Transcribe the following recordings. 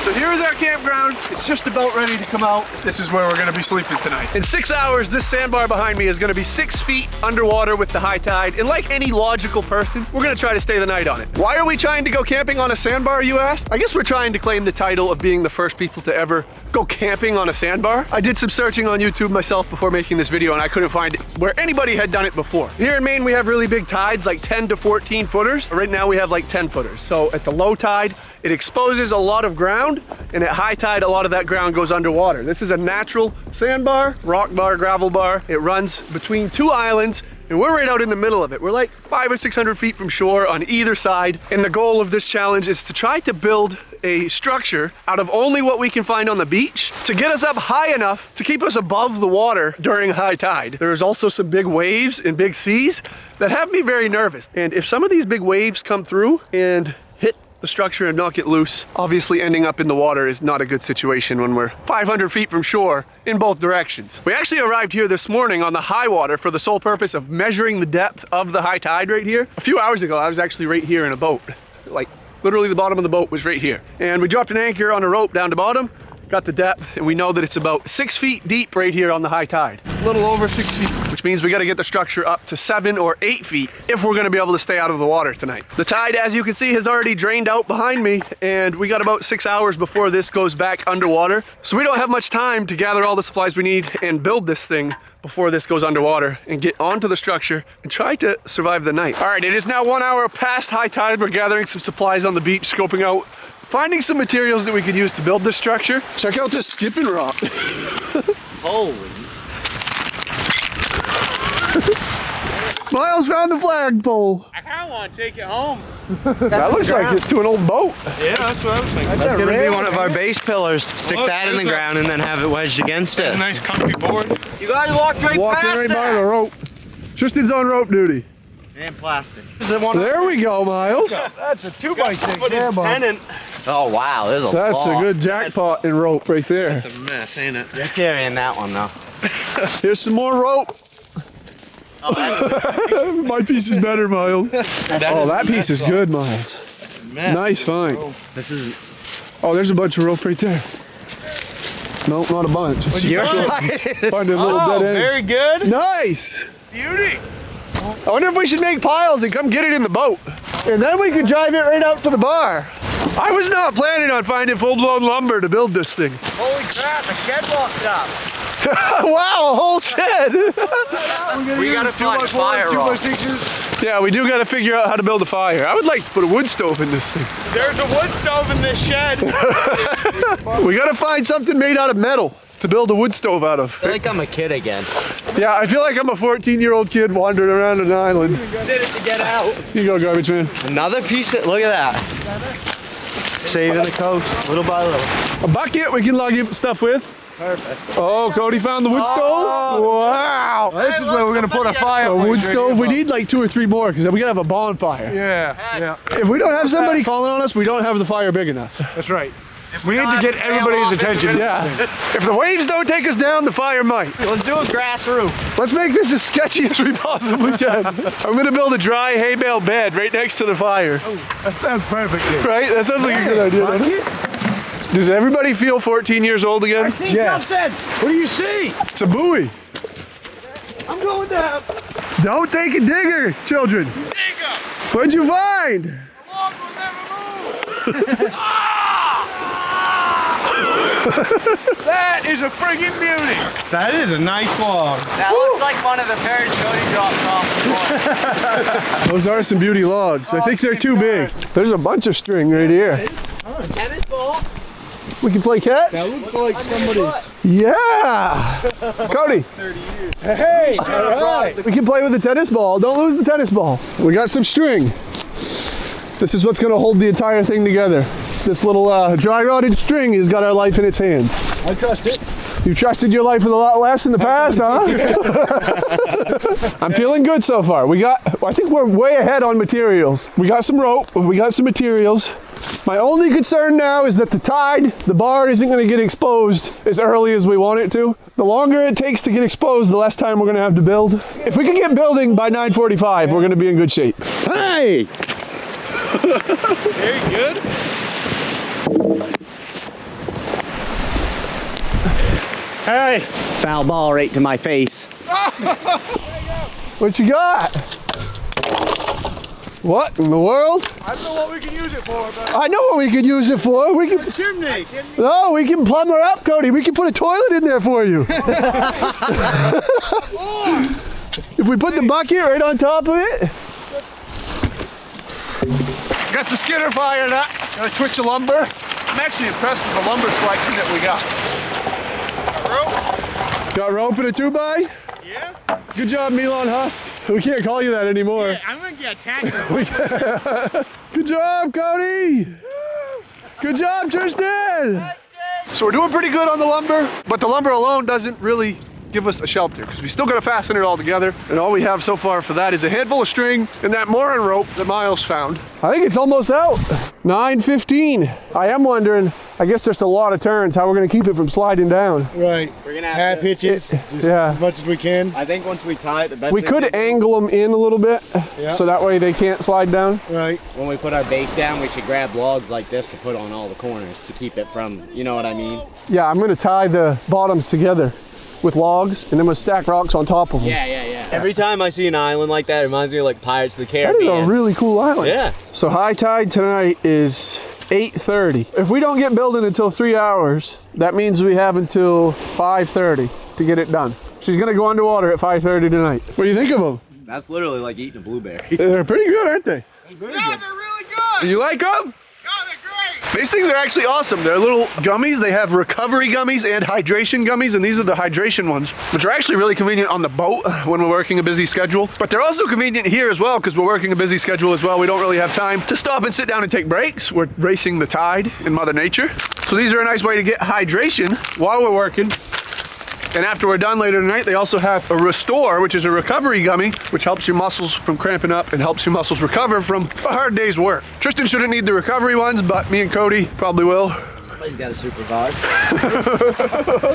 So here's our campground. It's just about ready to come out. This is where we're gonna be sleeping tonight. In 6 hours, this sandbar behind me is gonna be 6 feet underwater with the high tide. And like any logical person, we're gonna try to stay the night on it. Why are we trying to go camping on a sandbar, you asked? I guess we're trying to claim the title of being the first people to ever go camping on a sandbar. I did some searching on YouTube myself before making this video and I couldn't find where anybody had done it before. Here in Maine, we have really big tides, like 10 to 14 footers. Right now we have like 10 footers. So at the low tide, it exposes a lot of ground, and at high tide, a lot of that ground goes underwater. This is a natural sandbar, rock bar, gravel bar. It runs between 2 islands, and we're right out in the middle of it. We're like 500 or 600 feet from shore on either side. And the goal of this challenge is to try to build a structure out of only what we can find on the beach to get us up high enough to keep us above the water during high tide. There's also some big waves and big seas that have me very nervous. And if some of these big waves come through and hit the structure and knock it loose, obviously ending up in the water is not a good situation when we're 500 feet from shore in both directions. We actually arrived here this morning on the high water for the sole purpose of measuring the depth of the high tide right here. A few hours ago, I was actually right here in a boat. Like literally the bottom of the boat was right here. And we dropped an anchor on a rope down to bottom, got the depth, and we know that it's about 6 feet deep right here on the high tide. A little over 6 feet, which means we gotta get the structure up to 7 or 8 feet if we're gonna be able to stay out of the water tonight. The tide, as you can see, has already drained out behind me, and we got about 6 hours before this goes back underwater. So we don't have much time to gather all the supplies we need and build this thing before this goes underwater and get onto the structure and try to survive the night. All right, it is now 1 hour past high tide. We're gathering some supplies on the beach, scoping out, finding some materials that we could use to build this structure. Check out this skipping rock. Holy. Miles found the flagpole. I kind of want to take it home. That looks like it's to an old boat. Yeah, that's what I was thinking. That's gonna be one of our base pillars. Stick that in the ground and then have it wedged against it. A nice comfy board. You guys walked right Walking past right that. by the rope. Tristan's on rope duty. And plastic. There we go, Miles. That's a 2x6 pennant. Oh wow, there's a That's lot. a good jackpot in rope right there. That's a mess, ain't it? You're carrying that one though. Here's some more rope. Oh, My piece is better, Miles. That piece is good, Miles. Nice find. this is. Oh, there's a bunch of rope right there. No, not a bunch. Just You're find a little dead end. Very good. Nice. Beauty. I wonder if we should make piles and come get it in the boat. And then we could drive it right out to the bar. I was not planning on finding full-blown lumber to build this thing. Holy crap! A shed walked up. Wow, a whole shed. We gotta find a fire rock. Yeah, we do gotta figure out how to build a fire. I would like to put a wood stove in this thing. There's a wood stove in this shed. We gotta find something made out of metal to build a wood stove out of. I feel like I'm a kid again. Yeah, I feel like I'm a 14-year-old kid wandering around an island. Did it to get out. Here you go, garbage man. Another piece of, look at that. Saving the coast, little by little. A bucket we can lug stuff with. Perfect. Oh, Cody found the wood stove? Wow. This is where we're gonna put a fire. A wood stove, we need like 2 or 3 more because we gotta have a bonfire. Yeah. If we don't have somebody calling on us, we don't have the fire big enough. That's right. We need to get everybody's attention. Yeah. If the waves don't take us down, the fire might. Let's do a grass roof. Let's make this as sketchy as we possibly can. I'm gonna build a dry hay bale bed right next to the fire. Oh, that sounds perfect. Dude. Right? That sounds like a good idea, doesn't it? Does everybody feel 14 years old again? I see something. What do you see? It's a buoy. I'm going down. Don't take a digger, children. Digger. What'd you find? The log will never move. That is a friggin' beauty. That is a nice log. That looks like one of the pairs Jody dropped off before. Those are some beauty logs. I think they're too big. There's a bunch of string right here. Tennis ball. We can play catch? That looks like somebody's. Yeah! Cody! 30 years. Hey, all right. We can play with the tennis ball. Don't lose the tennis ball. We got some string. This is what's gonna hold the entire thing together. This little dry rotted string has got our life in its hands. I trust it. You trusted your life with a lot less in the past, huh? I'm feeling good so far. I think we're way ahead on materials. We got some rope, we got some materials. My only concern now is that the bar isn't gonna get exposed as early as we want it to. The longer it takes to get exposed, the less time we're gonna have to build. If we can get building by 9:45, we're gonna be in good shape. Hey! Very good. Hey. Foul ball right to my face. What you got? What in the world? I don't know what we can use it for, but I know what we could use it for. We can. chimney. No, we can plumb her up, Cody. We can put a toilet in there for you. If we put the bucket right on top of it. Got the skidder fired up. Got a twitch of lumber. I'm actually impressed with the lumber selection that we got. Got rope and a 2x? Yeah? Good job, Milan Husk. We can't call you that anymore. Yeah, I'm gonna get attacked. Good job, Cody. Good job, Tristan. So we're doing pretty good on the lumber, but the lumber alone doesn't really give us a shelter because we still got to fasten it all together. And all we have so far for that is a handful of string and that mooring rope that Miles found. I think it's almost out. 9:15. I am wondering, I guess there's a lot of turns, how we're going to keep it from sliding down. Right. We're gonna have Half to, hitches, yeah. as much as we can. I think once we tie it, the best We thing could to do, angle them in a little bit, Yeah. so that way they can't slide down. Right. when we put our base down, we should grab logs like this to put on all the corners to keep it from, you know what I mean? Yeah, I'm going to tie the bottoms together with logs, and then we'll stack rocks on top of them. Yeah. Every time I see an island like that, it reminds me of like Pirates of the That is Caribbean. a really cool island. Yeah. So high tide tonight is 8:30. If we don't get building until 3 hours, that means we have until 5:30 to get it done. She's gonna go underwater at 5:30 tonight. What do you think of them? That's literally like eating a blueberry. They're pretty good, aren't they? Yeah, they're really good. You like them? Yeah, they're great. These things are actually awesome. They're little gummies. They have recovery gummies and hydration gummies, and these are the hydration ones, which are actually really convenient on the boat when we're working a busy schedule. But they're also convenient here as well because we're working a busy schedule as well. We don't really have time to stop and sit down and take breaks. We're racing the tide in Mother Nature. So these are a nice way to get hydration while we're working. And after we're done later tonight, they also have a Restore, which is a recovery gummy, which helps your muscles from cramping up and helps your muscles recover from a hard day's work. Tristan shouldn't need the recovery ones, but me and Cody probably will. Somebody's got to supervise.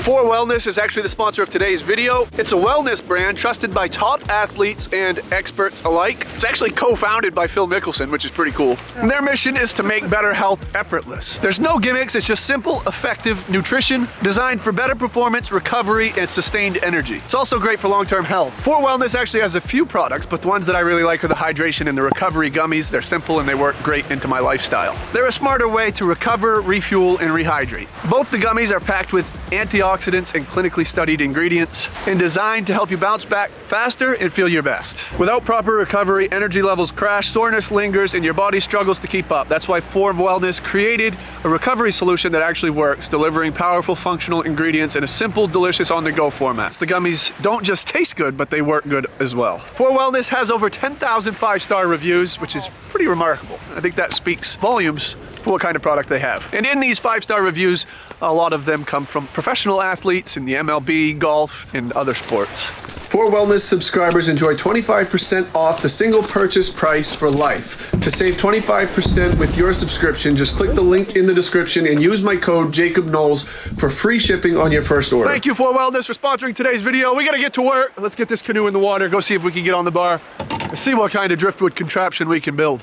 4 Wellness is actually the sponsor of today's video. It's a wellness brand trusted by top athletes and experts alike. It's actually co-founded by Phil Mickelson, which is pretty cool. And their mission is to make better health effortless. There's no gimmicks, it's just simple, effective nutrition designed for better performance, recovery, and sustained energy. It's also great for long-term health. 4 Wellness actually has a few products, but the ones that I really like are the hydration and the recovery gummies. They're simple and they work great into my lifestyle. They're a smarter way to recover, refuel, and rehydrate. Both the gummies are packed with antioxidants and clinically studied ingredients and designed to help you bounce back faster and feel your best. Without proper recovery, energy levels crash, soreness lingers, and your body struggles to keep up. That's why 4 Wellness created a recovery solution that actually works, delivering powerful functional ingredients in a simple, delicious on-the-go format. The gummies don't just taste good, but they work good as well. 4 Wellness has over 10,000 5-star reviews, which is pretty remarkable. I think that speaks volumes for what kind of product they have. And in these 5-star reviews, a lot of them come from professional athletes in the MLB, golf, and other sports. 4 Wellness subscribers enjoy 25% off the single purchase price for life. To save 25% with your subscription, just click the link in the description and use my code JACOBKnowles for free shipping on your first order. Thank you 4 Wellness for sponsoring today's video. We gotta get to work. Let's get this canoe in the water, go see if we can get on the bar, and see what kind of driftwood contraption we can build.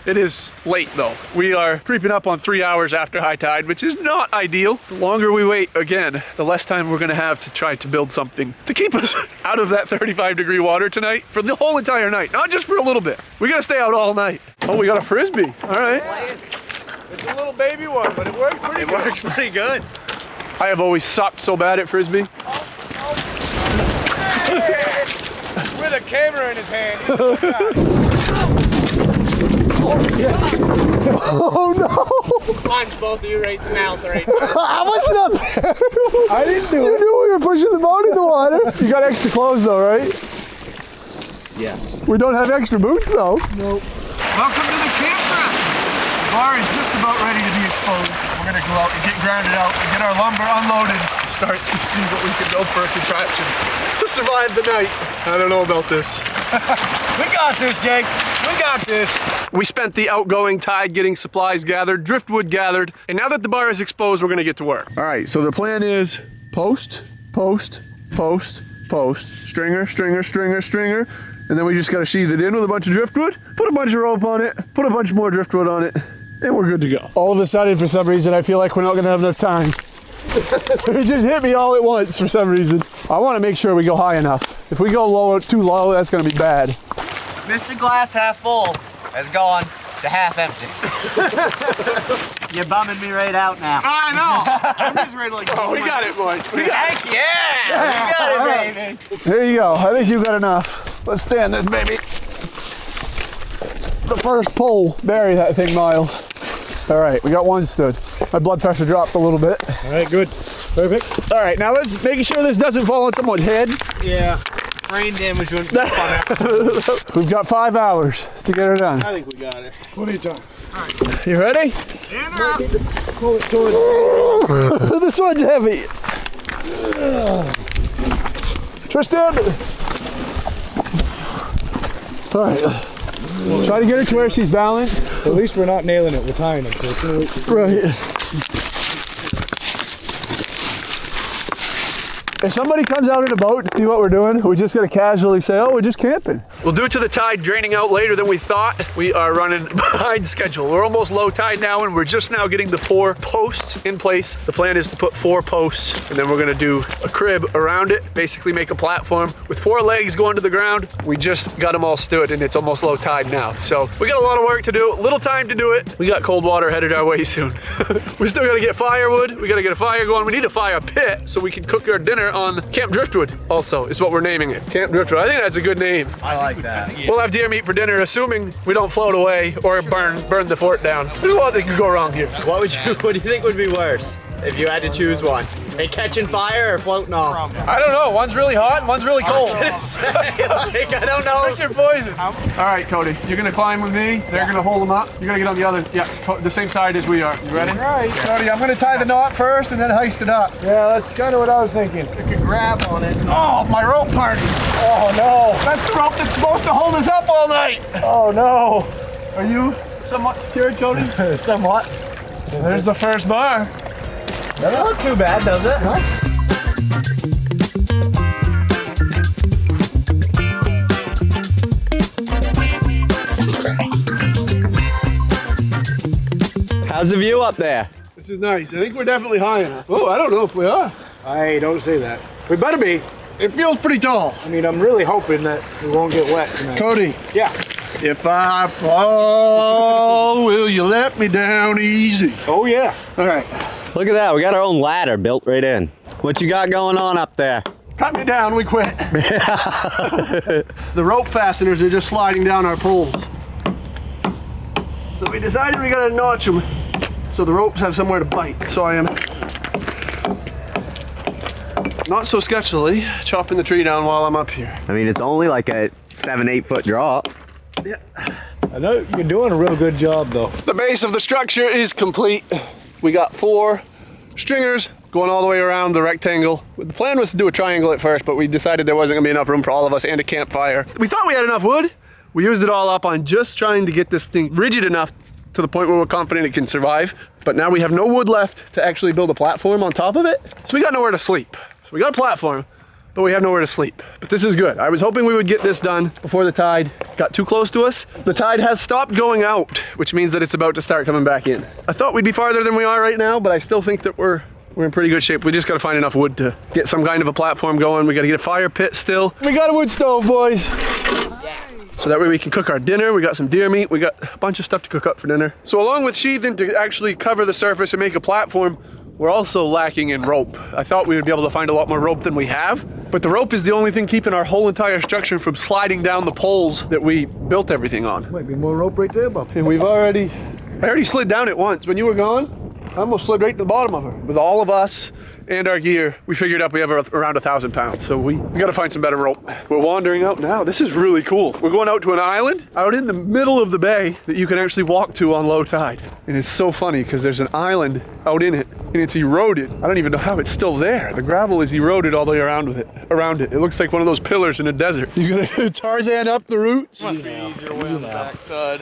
It is late though. We are creeping up on 3 hours after high tide, which is not ideal. The longer we wait, again, the less time we're gonna have to try to build something to keep us out of that 35-degree water tonight for the whole entire night, not just for a little bit. We gotta stay out all night. Oh, we got a Frisbee, all right. It's a little baby one, but it works pretty good. It works pretty good. I have always sucked so bad at Frisbee. With a camera in his hand. Oh no! Punch both of you right in the mouth right now. I wasn't up there. I didn't do You it. knew we were pushing the boat in the water. You got extra clothes though, right? Yes. We don't have extra boots though. Nope. Welcome to the campground. The bar is just about ready to be exposed. We're gonna go out and get grounded out and get our lumber unloaded. Start to see what we can build for a contraption to survive the night. I don't know about this. We got this, Jake. We got this. We spent the outgoing tide getting supplies gathered, driftwood gathered, and now that the bar is exposed, we're gonna get to work. All right, so the plan is post, post, post, post, stringer, stringer, stringer, stringer, and then we just gotta sheathe it in with a bunch of driftwood, put a bunch of rope on it, put a bunch more driftwood on it, and we're good to go. All of a sudden, for some reason, I feel like we're not gonna have enough time. It just hit me all at once for some reason. I want to make sure we go high enough. If we go low, too low, that's going to be bad. Mr. Glass half full has gone to half empty. You're bumming me right out now. I know. I'm just ready to like. Oh, we got it, boys. We got it. Heck yeah! You got it, baby. There you go. I think you got enough. Let's stand this, baby. The first pull. Bury that thing, Miles. All right, we got one stood. My blood pressure dropped a little bit. All right, good. Perfect. All right, now let's make sure this doesn't fall on someone's head. Yeah. Brain damage wouldn't be fun. We've got 5 hours to get her done. I think we got it. Plenty of time. All right. You ready? Stand up. Pull it towards. This one's heavy. Tristan. All right. Try to get her to where she's balanced. At least we're not nailing it. We're tying it. Right. If somebody comes out in a boat to see what we're doing, we're just gonna casually say, oh, we're just camping. Well, due to the tide draining out later than we thought, we are running behind schedule. We're almost low tide now, and we're just now getting the 4 posts in place. The plan is to put 4 posts, and then we're gonna do a crib around it, basically make a platform with 4 legs going to the ground. We just got them all stood, and it's almost low tide now. So we got a lot of work to do, little time to do it. We got cold water headed our way soon. We still gotta get firewood. We gotta get a fire going. We need a fire pit so we can cook our dinner on Camp Driftwood also is what we're naming it. Camp Driftwood. I think that's a good name. I like that. We'll have deer meat for dinner, assuming we don't float away or burn the fort down. There's a lot that could go wrong here. What do you think would be worse if you had to choose one? Hey, catching fire or floating off? I don't know. One's really hot and one's really cold. I don't know. Pick your poison. All right, Cody. You're gonna climb with me. They're gonna hold them up. You're gonna get on the other, the same side as we are. You ready? Right. Cody, I'm gonna tie the knot first and then heist it up. Yeah, that's kind of what I was thinking. I could grab on it. Oh, my rope party. Oh no. That's the rope that's supposed to hold us up all night. Oh no. Are you somewhat secured, Cody? Somewhat. There's the first bar. That doesn't look too bad, does it? Huh? How's the view up there? This is nice. I think we're definitely high enough. Oh, I don't know if we are. Hey, don't say that. We better be. It feels pretty tall. I mean, I'm really hoping that we won't get wet tonight. Cody. Yeah. If I fall, will you let me down easy? Oh yeah. All right. Look at that, we got our own ladder built right in. What you got going on up there? Cut me down, we quit. The rope fasteners are just sliding down our poles. So we decided we gotta notch them so the ropes have somewhere to bite. So I am not so sketchily chopping the tree down while I'm up here. I mean, it's only like a 7-8 foot drop. Yeah. I know you're doing a real good job though. The base of the structure is complete. We got 4 stringers going all the way around the rectangle. The plan was to do a triangle at first, but we decided there wasn't gonna be enough room for all of us and a campfire. We thought we had enough wood. We used it all up on just trying to get this thing rigid enough to the point where we're confident it can survive. But now we have no wood left to actually build a platform on top of it. So we got nowhere to sleep. So we got a platform, but we have nowhere to sleep. But this is good. I was hoping we would get this done before the tide got too close to us. The tide has stopped going out, which means that it's about to start coming back in. I thought we'd be farther than we are right now, but I still think that we're in pretty good shape. We just gotta find enough wood to get some kind of a platform going. We gotta get a fire pit still. We got a wood stove, boys. So that way we can cook our dinner. We got some deer meat. We got a bunch of stuff to cook up for dinner. So along with sheathing to actually cover the surface and make a platform, we're also lacking in rope. I thought we would be able to find a lot more rope than we have, but the rope is the only thing keeping our whole entire structure from sliding down the poles that we built everything on. Might be more rope right there, Bob. And I already slid down it once. When you were gone, I almost slid right to the bottom of her. With all of us and our gear, we figured out we have around 1,000 pounds. So we gotta find some better rope. We're wandering out now. This is really cool. We're going out to an island out in the middle of the bay that you can actually walk to on low tide. And it's so funny because there's an island out in it and it's eroded. I don't even know how it's still there. The gravel is eroded all the way around it. It looks like one of those pillars in a desert. You gotta Tarzan up the roots? Must be easier way on the backside.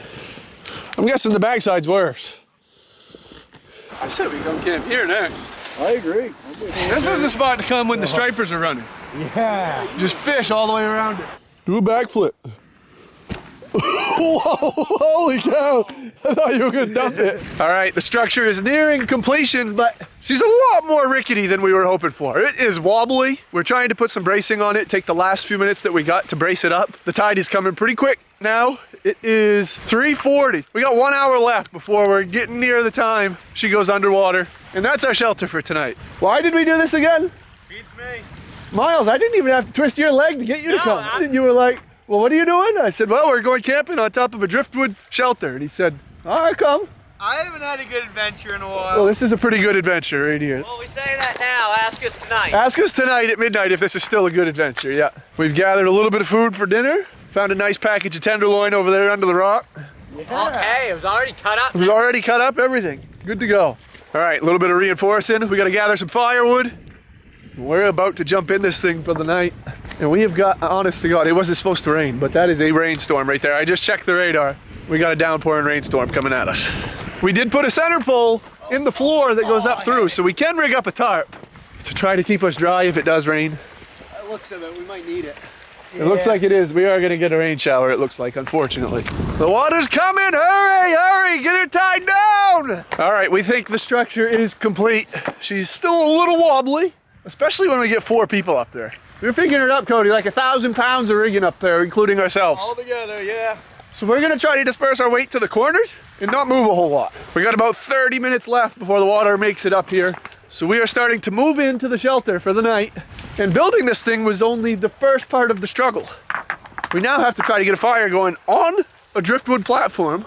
I'm guessing the backside's worse. I said we come camp here next. I agree. This is the spot to come when the stripers are running. Yeah. Just fish all the way around it. Do a backflip. Whoa, holy cow. I thought you were gonna dump it. All right, the structure is nearing completion, but she's a lot more rickety than we were hoping for. It is wobbly. We're trying to put some bracing on it, take the last few minutes that we got to brace it up. The tide is coming pretty quick now. It is 3:40. We got 1 hour left before we're getting near the time she goes underwater. And that's our shelter for tonight. Why did we do this again? Beats me. Miles, I didn't even have to twist your leg to get you to come. And you were like, well, what are you doing? I said, well, we're going camping on top of a driftwood shelter. And he said, all right, come. I haven't had a good adventure in a while. Well, this is a pretty good adventure right here. Well, we say that now. Ask us tonight. Ask us tonight at midnight if this is still a good adventure, yeah. We've gathered a little bit of food for dinner. Found a nice package of tenderloin over there under the rock. Yeah. Okay, it was already cut up. It was already cut up, everything. Good to go. All right, a little bit of reinforcing. We got to gather some firewood. We're about to jump in this thing for the night. And we have got, honest to God, it wasn't supposed to rain, but that is a rainstorm right there. I just checked the radar. We got a downpouring rainstorm coming at us. We did put a center pole in the floor that goes up through, so we can rig up a tarp to try to keep us dry if it does rain. That looks of it, we might need it. It looks like it is. We are gonna get a rain shower, it looks like, unfortunately. The water's coming, hurry, hurry, get her tied down. All right, we think the structure is complete. She's still a little wobbly, especially when we get 4 people up there. We're figuring it up, Cody, like 1,000 pounds of rigging up there, including ourselves. All together, yeah. So we're gonna try to disperse our weight to the corners and not move a whole lot. We got about 30 minutes left before the water makes it up here. So we are starting to move into the shelter for the night. And building this thing was only the first part of the struggle. We now have to try to get a fire going on a driftwood platform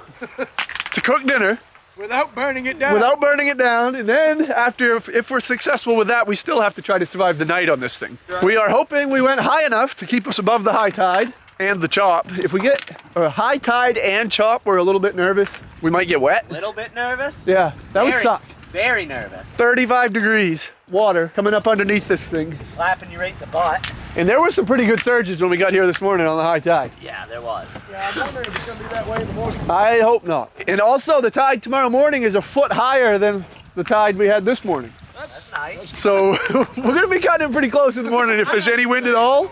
to cook dinner. Without burning it down. Without burning it down. And then after, if we're successful with that, we still have to try to survive the night on this thing. Right. We are hoping we went high enough to keep us above the high tide and the chop. If we get a high tide and chop, we're a little bit nervous. We might get wet. Little bit nervous? Yeah, that would suck. Very nervous. 35 degrees, water coming up underneath this thing. Slapping you right to butt. And there were some pretty good surges when we got here this morning on the high tide. Yeah, there was. Yeah, I'm wondering if it's gonna be that way in the morning. I hope not. And also the tide tomorrow morning is a foot higher than the tide we had this morning. That's nice. So we're gonna be cutting it pretty close in the morning. If there's any wind at all,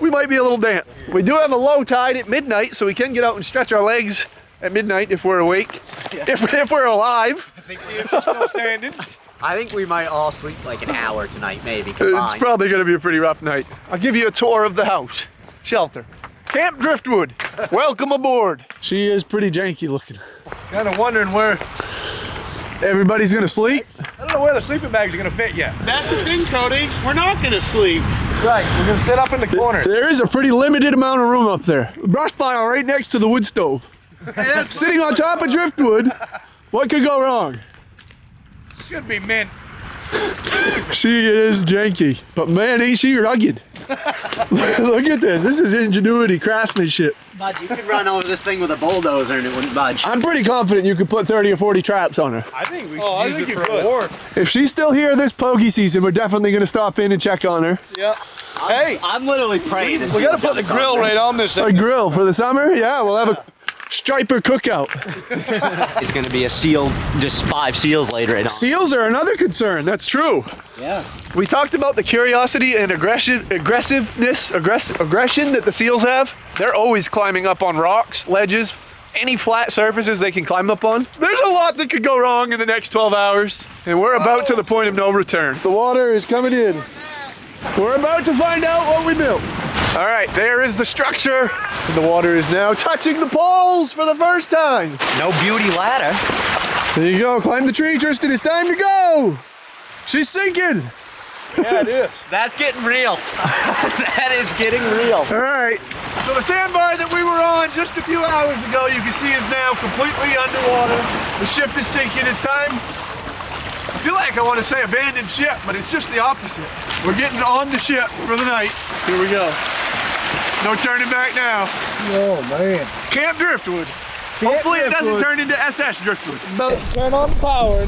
we might be a little damp. We do have a low tide at midnight, so we can get out and stretch our legs at midnight if we're awake, if we're alive. See if it's still standing. I think we might all sleep like an hour tonight, maybe It's combined. probably gonna be a pretty rough night. I'll give you a tour of the house. Shelter. Camp Driftwood. Welcome aboard. She is pretty janky looking. Kind of wondering where. Everybody's gonna sleep? I don't know where the sleeping bags are gonna fit yet. That's the thing, Cody. We're not gonna sleep. Right. We're gonna sit up in the corner. There is a pretty limited amount of room up there. Brush pile right next to the wood stove. Sitting on top of driftwood. What could go wrong? Should be mint. She is janky, but man, ain't she rugged. Look at this. This is ingenuity, craftsmanship. Bud, you could run over this thing with a bulldozer and it wouldn't budge. I'm pretty confident you could put 30 or 40 traps on her. I think we should use it for a war. If she's still here this pokey season, we're definitely going to stop in and check on her. Yep. Hey, I'm literally praying. we gotta put the grill right on this A thing. grill for the summer? Yeah, we'll have a striper cookout. It's gonna be a seal, just 5 seals later. Seals are another concern. That's true. Yeah. We talked about the curiosity and aggression that the seals have. They're always climbing up on rocks, ledges, any flat surfaces they can climb up on. There's a lot that could go wrong in the next 12 hours, and we're about to the point of no return. The water is coming in. We're about to find out what we built. All right, there is the structure. And the water is now touching the poles for the first time. No beauty ladder. There you go, climb the tree, Tristan, it's time to go. She's sinking. Yeah, it is. That's getting real. That is getting real. All right, so the sandbar that we were on just a few hours ago, you can see is now completely underwater. The ship is sinking, it's time. I feel like I want to say abandoned ship, but it's just the opposite. We're getting on the ship for the night. Here we go. No turning back now. Oh man. Camp Driftwood. Hopefully it doesn't turn into SS Driftwood. Turn on the power.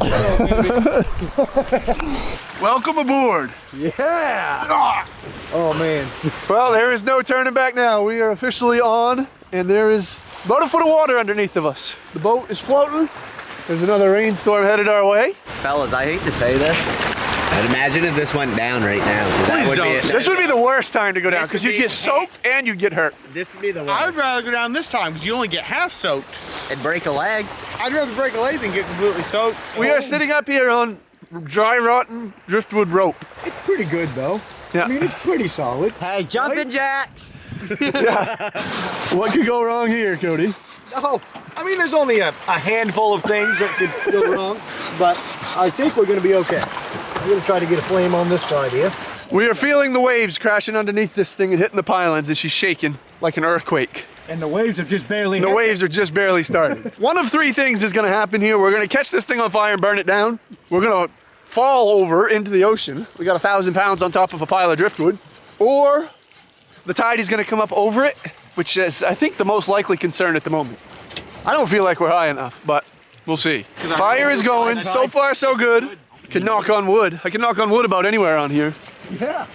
Welcome aboard. Yeah. Oh man. Well, there is no turning back now. We are officially on, and there is about a foot of water underneath of us. The boat is floating. There's another rainstorm headed our way. Fellas, I hate to say this, I'd imagine if this went down right now. 'Cause that would be This would be the worst time to go down This because would you be- get soaked and you get hurt. This would be the I one. would rather go down this time because you only get half soaked. And break a leg. I'd rather break a leg than get completely soaked. We are sitting up here on dry, rotten driftwood rope. It's pretty good though. Yeah. I mean, it's pretty solid. Hey, jumping jacks. What could go wrong here, Cody? Oh, I mean, there's only a handful of things that could go wrong, but I think we're going to be okay. I'm going to try to get a flame on this side here. We are feeling the waves crashing underneath this thing and hitting the pylons, and she's shaking like an earthquake. And the waves have just barely The hit. waves are just barely started. One of three things is gonna happen here. We're gonna catch this thing on fire and burn it down. We're gonna fall over into the ocean. We got 1,000 pounds on top of a pile of driftwood. Or the tide is gonna come up over it, which is, I think, the most likely concern at the moment. I don't feel like we're high enough, but we'll see. Fire is going, so far so good. Can knock on wood. I can knock on wood about anywhere on here. Yeah.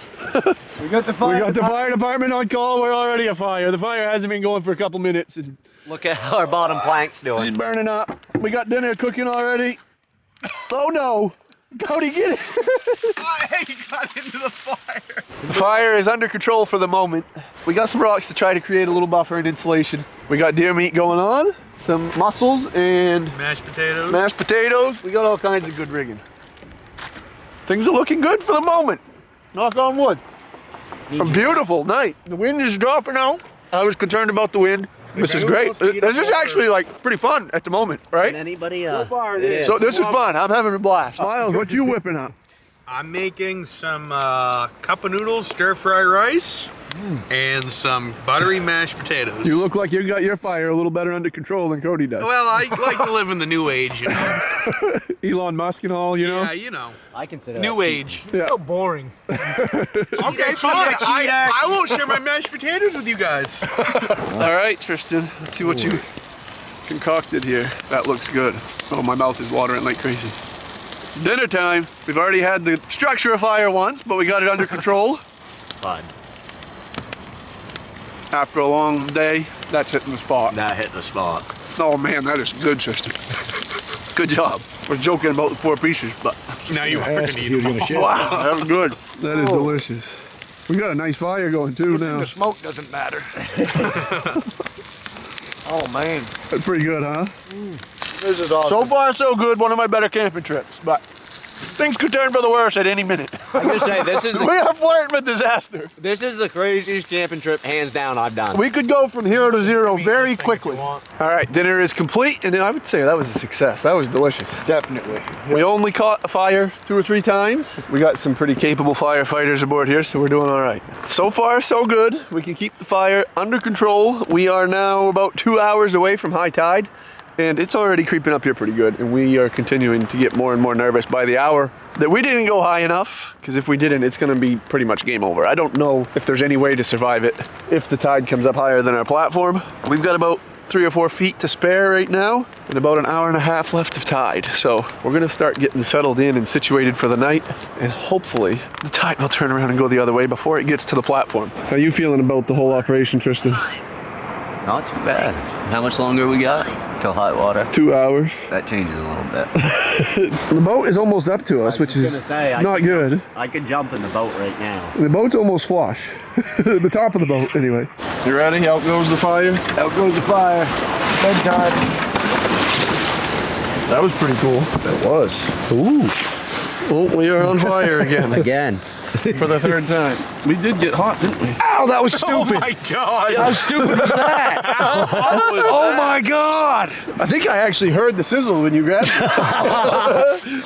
We got the fire. We got the fire department on call. We're already afire. The fire hasn't been going for a couple minutes. And Look at how our bottom plank's she's doing. burning up. We got dinner cooking already. Oh no! Cody, get it! I got into the fire. The fire is under control for the moment. We got some rocks to try to create a little buffer and insulation. We got deer meat going on, some mussels and Mashed potatoes. mashed potatoes. We got all kinds of good rigging. Things are looking good for the moment. Knock on wood. A beautiful night. The wind is dropping out. I was concerned about the wind. This is great. This is actually like pretty fun at the moment, right? Anybody? far it is. So this is fun. I'm having a blast. Miles, what you whipping up? I'm making some cup of noodles, stir fry rice, and some buttery mashed potatoes. You look like you got your fire a little better under control than Cody does. Well, I like to live in the new age, you know. Elon Musk and all, you know? Yeah, you know. I consider New age. Yeah. So boring. Okay, fine. I won't share my mashed potatoes with you guys. All right, Tristan, let's see what you concocted here. That looks good. Oh, my mouth is watering like crazy. Dinner time. We've already had the structure of fire once, but we got it under control. Fun. After a long day, that's hitting the spot. That hit the spot. Oh man, that is good, Tristan. Good job. We're joking about the 4 pieces, but Now you are going to eat them all. wow, that was good. That is delicious. We got a nice fire going too now. The smoke doesn't matter. Oh man, That's pretty good, huh? this is awesome. So far, so good. One of my better camping trips, but things could turn for the worse at any minute. I'm gonna say this is We are flirting with disaster. this is the craziest camping trip hands down I've done. We could go from 0 to 0 very quickly. All right, dinner is complete, and I would say that was a success. That was delicious. Definitely. We only caught a fire 2 or 3 times. We got some pretty capable firefighters aboard here, so we're doing all right. So far, so good. We can keep the fire under control. We are now about 2 hours away from high tide, and it's already creeping up here pretty good, and we are continuing to get more and more nervous by the hour that we didn't go high enough, because if we didn't, it's gonna be pretty much game over. I don't know if there's any way to survive it if the tide comes up higher than our platform. We've got about 3 or 4 feet to spare right now, and about an hour and a half left of tide. So we're gonna start getting settled in and situated for the night, and hopefully the tide will turn around and go the other way before it gets to the platform. How are you feeling about the whole operation, Tristan? Not too bad. How much longer we got till high water? 2 hours. That changes a little bit. The boat is almost up to us, which was is gonna say, I not could- good. I could jump in the boat right now. The boat's almost flush. The top of the boat, anyway. You ready? Out goes the fire. Out goes the fire. Bedtime. That was pretty cool. It was. Ooh. Oh, we are on fire again Again. for the 3rd time. We did get hot, didn't we? Ow, that was stupid. Oh my god. How stupid was that? Oh my God! I think I actually heard the sizzle when you grabbed it.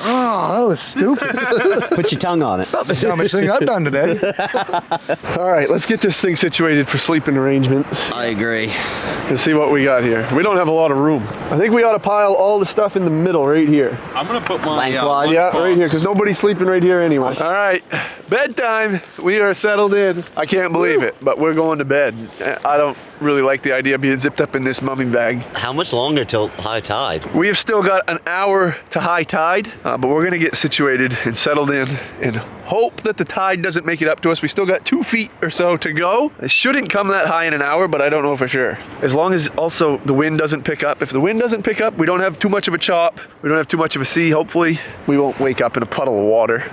Oh, that was stupid. Put your tongue on it. That's the dumbest thing I've done today. All right, let's get this thing situated for sleeping arrangements I agree. and see what we got here. We don't have a lot of room. I think we ought to pile all the stuff in the middle right here. I'm going to put my Lengthwise. Yeah, right here, because nobody's sleeping right here anyway. All right, bedtime. We are settled in. I can't believe it, but we're going to bed. I don't really like the idea of being zipped up in this mummy bag. How much longer till high tide? We have still got an hour to high tide, but we're gonna get situated and settled in and hope that the tide doesn't make it up to us. We still got 2 feet or so to go. It shouldn't come that high in an hour, but I don't know for sure. As long as also the wind doesn't pick up. If the wind doesn't pick up, we don't have too much of a chop. We don't have too much of a sea. Hopefully we won't wake up in a puddle of water.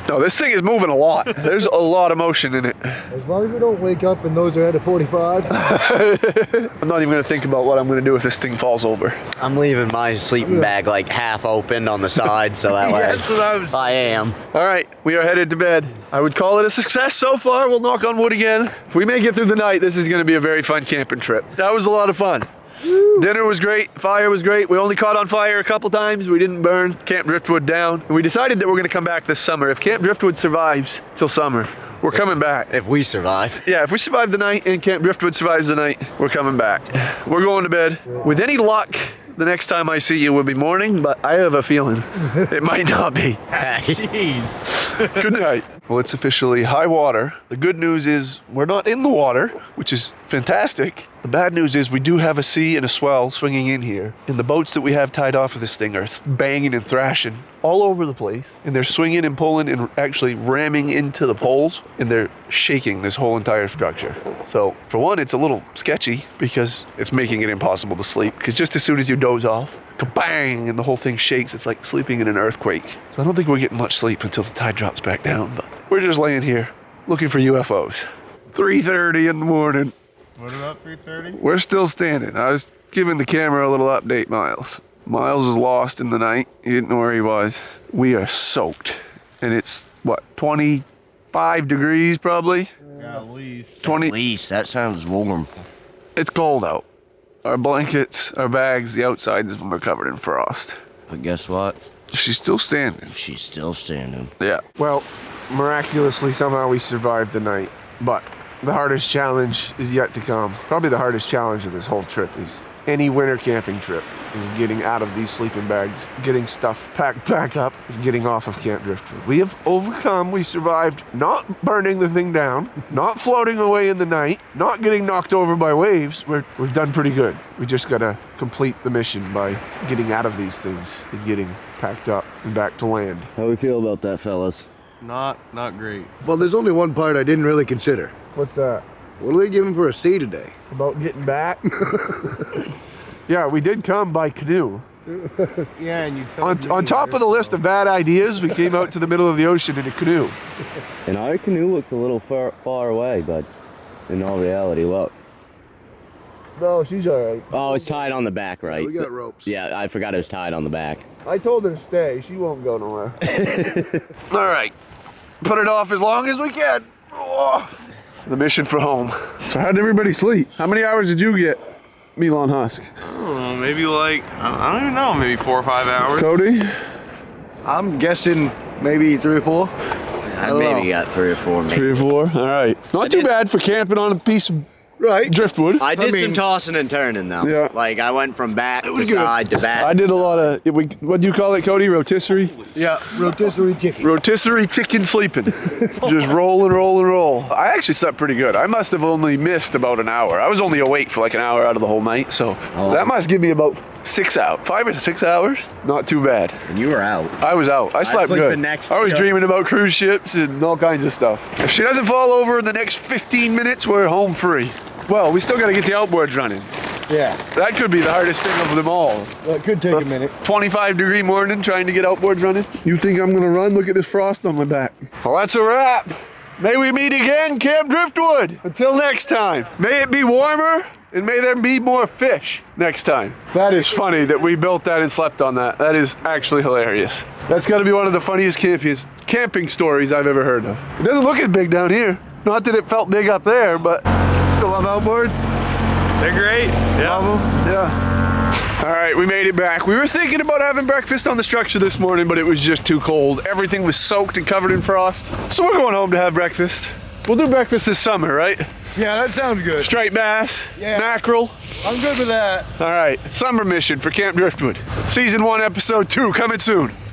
No, this thing is moving a lot. There's a lot of motion in it. As long as we don't wake up and those are at a 45. I'm not even gonna think about what I'm gonna do if this thing falls over. I'm leaving my sleeping bag like half opened on the side so that way That's what I was. I am. All right, we are headed to bed. I would call it a success so far. We'll knock on wood again. If we make it through the night, this is gonna be a very fun camping trip. That was a lot of fun. Dinner was great, fire was great. We only caught on fire a couple times. We didn't burn Camp Driftwood down. And we decided that we're gonna come back this summer. If Camp Driftwood survives till summer, we're coming back. If we survive. Yeah, if we survive the night and Camp Driftwood survives the night, we're coming back. We're going to bed. With any luck, the next time I see you will be morning, but I have a feeling it might not be. Jeez. Good night. Well, it's officially high water. The good news is we're not in the water, which is fantastic. The bad news is we do have a sea and a swell swinging in here. And the boats that we have tied off of this thing are banging and thrashing all over the place. And they're swinging and pulling and actually ramming into the poles. And they're shaking this whole entire structure. So for one, it's a little sketchy because it's making it impossible to sleep. Because just as soon as you doze off, kabang, and the whole thing shakes. It's like sleeping in an earthquake. So I don't think we're getting much sleep until the tide drops back down. But we're just laying here looking for UFOs. 3:30 in the morning. What about 3:30? We're still standing. I was giving the camera a little update, Miles. Miles was lost in the night. He didn't know where he was. We are soaked. And it's, what, 25 degrees probably? Yeah, at least. 20. At least, that sounds warm. It's cold out. Our blankets, our bags, the outsides of them are covered in frost. But guess what? She's still standing. She's still standing. Yeah. Well, miraculously, somehow we survived the night. But the hardest challenge is yet to come. Probably the hardest challenge of this whole trip is any winter camping trip is getting out of these sleeping bags, getting stuff packed back up, and getting off of Camp Driftwood. We have overcome, we survived not burning the thing down, not floating away in the night, not getting knocked over by waves. We've done pretty good. We just gotta complete the mission by getting out of these things and getting packed up and back to land. How we feel about that, fellas? Not great. Well, there's only one part I didn't really consider. What's that? What are they giving for a sea today? About getting back? Yeah, we did come by canoe. Yeah, and you On top of the list of bad ideas, we came out to the middle of the ocean in a canoe. And our canoe looks a little far away, but in all reality, look. No, she's all right. Oh, it's tied on the back, right? We got ropes. Yeah, I forgot it was tied on the back. I told her to stay. She won't go nowhere. All right. Put it off as long as we can. Oh. The mission for home. So how'd everybody sleep? How many hours did you get, Milan Husk? I don't know, maybe like, I don't even know, maybe 4 or 5 hours. Cody? I'm guessing maybe 3 or 4. I don't maybe know. got 3 or 4. Maybe. 3 or 4. All right. Not too bad for camping on a piece of driftwood. I did I mean- some tossing and turning though. Yeah. Like I went from back to was good. side to back. I did a lot of, what do you call it, Cody? Rotisserie? Yeah, rotisserie chicken. Rotisserie chicken sleeping. Just roll and roll and roll. I actually slept pretty good. I must have only missed about an hour. I was only awake for like an hour out of the whole night, so that must give me about 6 hours. 5 or 6 hours? Not too bad. And you were out. I was out. I slept sleeping good. next I was to- dreaming about cruise ships and all kinds of stuff. If she doesn't fall over in the next 15 minutes, we're home free. Well, we still got to get the outboards running. Yeah, That could be the hardest thing of them all. well, it could take a minute. 25-degree morning trying to get outboards running. You think I'm gonna run? Look at this frost on my back. Well, that's a wrap. May we meet again, Camp Driftwood. Until next time, may it be warmer and may there be more fish next time. That is funny that we built that and slept on that. That is actually hilarious. That's gotta be one of the funniest camping stories I've ever heard of. It doesn't look as big down here. Not that it felt big up there, but still love outboards. They're great. Yeah. Love 'em. Yeah. All right, we made it back. We were thinking about having breakfast on the structure this morning, but it was just too cold. Everything was soaked and covered in frost. So we're going home to have breakfast. We'll do breakfast this summer, right? Yeah, that sounds good. Striped bass, Yeah. mackerel. I'm good with that. All right, summer mission for Camp Driftwood. Season 1, episode 2, coming soon.